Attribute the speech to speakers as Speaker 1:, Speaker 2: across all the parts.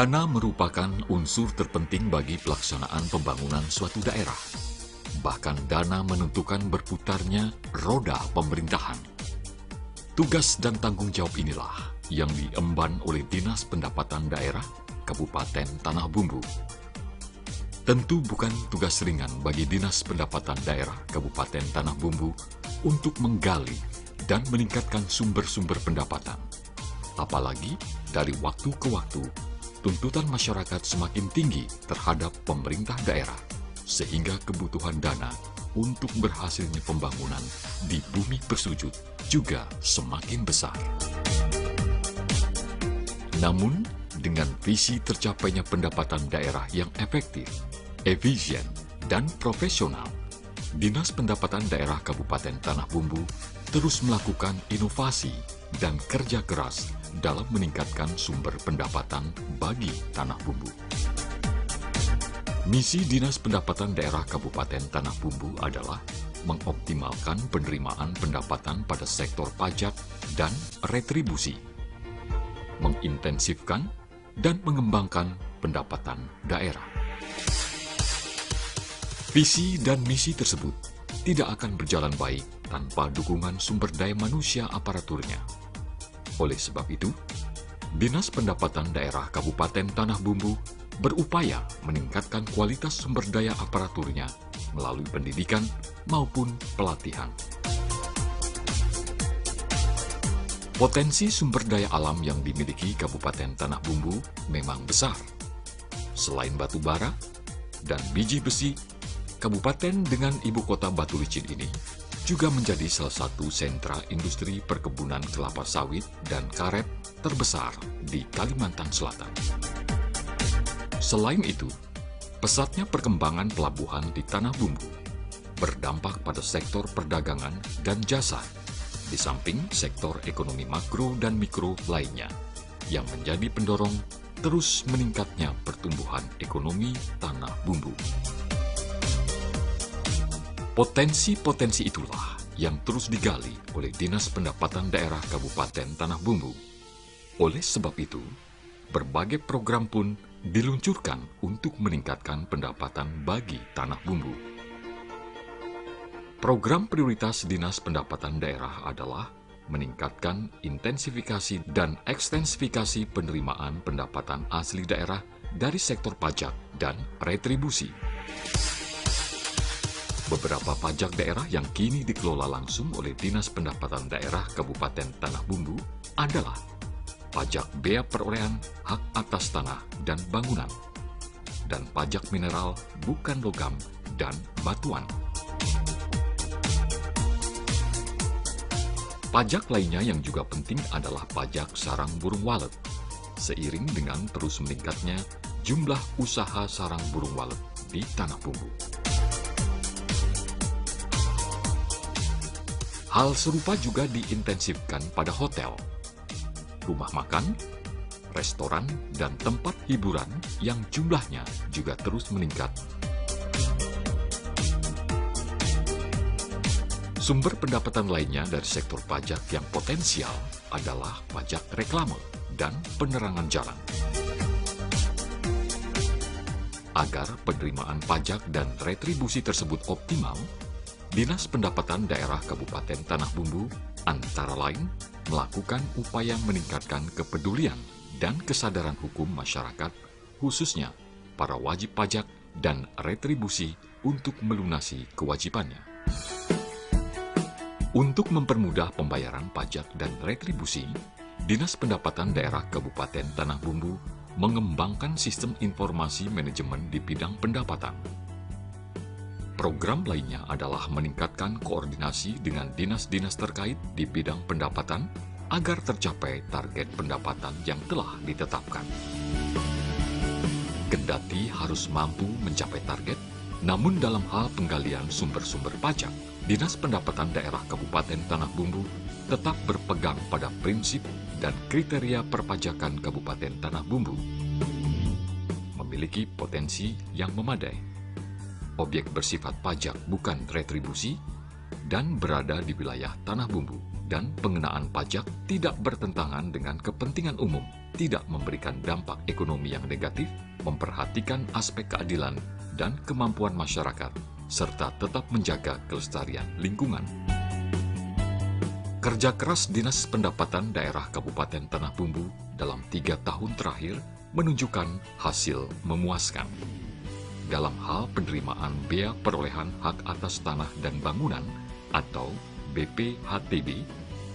Speaker 1: Dana merupakan unsur terpenting bagi pelaksanaan pembangunan suatu daerah. Bahkan dana menentukan berputarnya roda pemerintahan. Tugas dan tanggung jawab inilah yang diemban oleh Dinas Pendapatan Daerah Kabupaten Tanah Bumbu. Tentu bukan tugas ringan bagi Dinas Pendapatan Daerah Kabupaten Tanah Bumbu untuk menggali dan meningkatkan sumber-sumber pendapatan. Apalagi dari waktu ke waktu, tuntutan masyarakat semakin tinggi terhadap pemerintah daerah, sehingga kebutuhan dana untuk berhasilnya pembangunan di bumi bersujud juga semakin besar. Namun, dengan visi tercapainya pendapatan daerah yang efektif, efisien, dan profesional, Dinas Pendapatan Daerah Kabupaten Tanah Bumbu terus melakukan inovasi dan kerja keras dalam meningkatkan sumber pendapatan bagi Tanah Bumbu. Misi Dinas Pendapatan Daerah Kabupaten Tanah Bumbu adalah mengoptimalkan penerimaan pendapatan pada sektor pajak dan retribusi, mengintensifkan dan mengembangkan pendapatan daerah. Visi dan misi tersebut tidak akan berjalan baik tanpa dukungan sumber daya manusia aparaturnya. Oleh sebab itu, Dinas Pendapatan Daerah Kabupaten Tanah Bumbu berupaya meningkatkan kualitas sumber daya aparaturnya melalui pendidikan maupun pelatihan. Potensi sumber daya alam yang dimiliki Kabupaten Tanah Bumbu memang besar. Selain batu bara dan biji besi, Kabupaten dengan ibu kota Batu Licin ini juga menjadi salah satu sentra industri perkebunan kelapa sawit dan karet terbesar di Kalimantan Selatan. Selain itu, pesatnya perkembangan pelabuhan di Tanah Bumbu berdampak pada sektor perdagangan dan jasa, di samping sektor ekonomi makro dan mikro lainnya, yang menjadi pendorong terus meningkatnya pertumbuhan ekonomi Tanah Bumbu. Potensi-potensi itulah yang terus digali oleh Dinas Pendapatan Daerah Kabupaten Tanah Bumbu. Oleh sebab itu, berbagai program pun diluncurkan untuk meningkatkan pendapatan bagi Tanah Bumbu. Program prioritas Dinas Pendapatan Daerah adalah meningkatkan intensifikasi dan ekstensifikasi penerimaan pendapatan asli daerah dari sektor pajak dan retribusi. Beberapa pajak daerah yang kini dikelola langsung oleh Dinas Pendapatan Daerah Kabupaten Tanah Bumbu adalah pajak bea perolehan hak atas tanah dan bangunan, dan pajak mineral bukan logam dan batuan. Pajak lainnya yang juga penting adalah pajak sarang burung walet, seiring dengan terus meningkatnya jumlah usaha sarang burung walet di Tanah Bumbu. Hal serupa juga diintensifkan pada hotel, rumah makan, restoran, dan tempat hiburan yang jumlahnya juga terus meningkat. Sumber pendapatan lainnya dari sektor pajak yang potensial adalah pajak reklame dan penerangan jalan. Agar penerimaan pajak dan retribusi tersebut optimal, Dinas Pendapatan Daerah Kabupaten Tanah Bumbu antara lain melakukan upaya meningkatkan kepedulian dan kesadaran hukum masyarakat, khususnya para wajib pajak dan retribusi untuk melunasi kewajibannya. Untuk mempermudah pembayaran pajak dan retribusi, Dinas Pendapatan Daerah Kabupaten Tanah Bumbu mengembangkan sistem informasi manajemen di bidang pendapatan. Program lainnya adalah meningkatkan koordinasi dengan dinas-dinas terkait di bidang pendapatan agar tercapai target pendapatan yang telah ditetapkan. Kendati harus mampu mencapai target, namun dalam hal penggalian sumber-sumber pajak, Dinas Pendapatan Daerah Kabupaten Tanah Bumbu tetap berpegang pada prinsip dan kriteria perpajakan Kabupaten Tanah Bumbu. Memiliki potensi yang memadai, objek bersifat pajak bukan retribusi, dan berada di wilayah Tanah Bumbu, dan pengenaan pajak tidak bertentangan dengan kepentingan umum, tidak memberikan dampak ekonomi yang negatif, memperhatikan aspek keadilan dan kemampuan masyarakat, serta tetap menjaga kelestarian lingkungan. Kerja keras Dinas Pendapatan Daerah Kabupaten Tanah Bumbu dalam 3 tahun terakhir menunjukkan hasil memuaskan. Dalam hal penerimaan bea perolehan hak atas tanah dan bangunan atau BPHTB,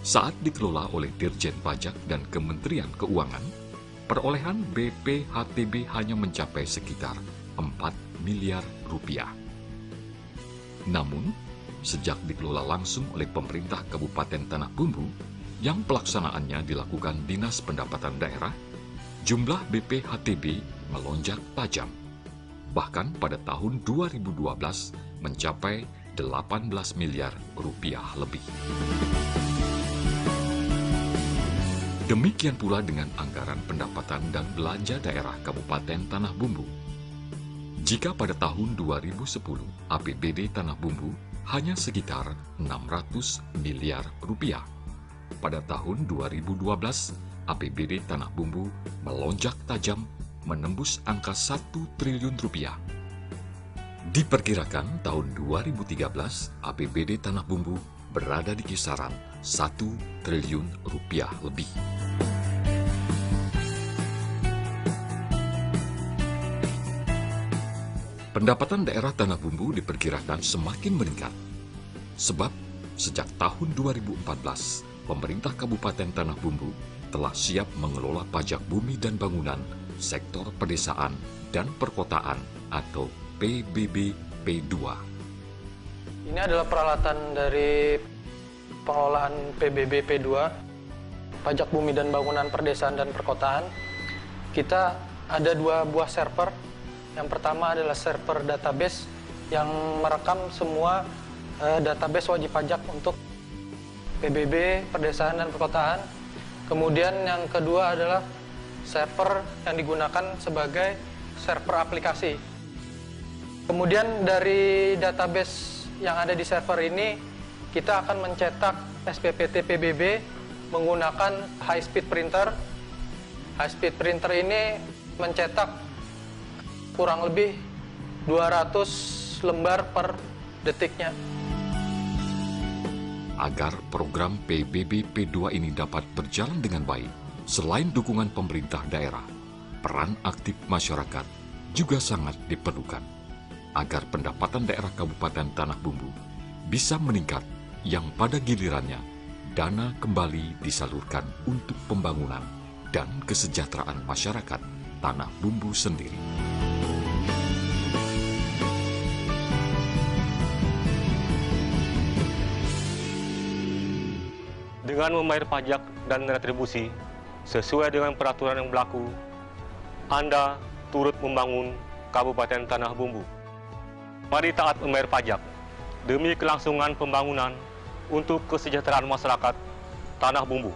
Speaker 1: saat dikelola oleh Dirjen Pajak dan Kementerian Keuangan, perolehan BPHTB hanya mencapai sekitar 4 miliar rupiah. Namun, sejak dikelola langsung oleh pemerintah Kabupaten Tanah Bumbu, yang pelaksanaannya dilakukan Dinas Pendapatan Daerah, jumlah BPHTB melonjak tajam. Bahkan pada tahun 2012 mencapai 18 miliar rupiah lebih. Demikian pula dengan anggaran pendapatan dan belanja daerah Kabupaten Tanah Bumbu. Jika pada tahun 2010 APBD Tanah Bumbu hanya sekitar 600 miliar rupiah, pada tahun 2012 APBD Tanah Bumbu melonjak tajam menembus angka 1 triliun rupiah. Diperkirakan tahun 2013 APBD Tanah Bumbu berada di kisaran 1 triliun rupiah lebih. Pendapatan daerah Tanah Bumbu diperkirakan semakin meningkat. Sebab sejak tahun 2014, pemerintah Kabupaten Tanah Bumbu telah siap mengelola pajak bumi dan bangunan sektor pedesaan dan perkotaan atau PBB P2.
Speaker 2: Ini adalah peralatan dari pengelolaan PBB P2, pajak bumi dan bangunan perdesaan dan perkotaan. Kita ada 2 buah server. Yang pertama adalah server database yang merekam semua database wajib pajak untuk PBB, perdesaan dan perkotaan. Kemudian yang kedua adalah server yang digunakan sebagai server aplikasi. Kemudian dari database yang ada di server ini, kita akan mencetak SPPT PBB menggunakan high speed printer. High speed printer ini mencetak kurang lebih 200 lembar per detiknya.
Speaker 1: Agar program PBB P2 ini dapat berjalan dengan baik, selain dukungan pemerintah daerah, peran aktif masyarakat juga sangat diperlukan agar pendapatan daerah Kabupaten Tanah Bumbu bisa meningkat, yang pada gilirannya dana kembali disalurkan untuk pembangunan dan kesejahteraan masyarakat Tanah Bumbu sendiri.
Speaker 3: Dengan membayar pajak dan retribusi sesuai dengan peraturan yang berlaku, Anda turut membangun Kabupaten Tanah Bumbu. Mari taat membayar pajak demi kelangsungan pembangunan untuk kesejahteraan masyarakat Tanah Bumbu.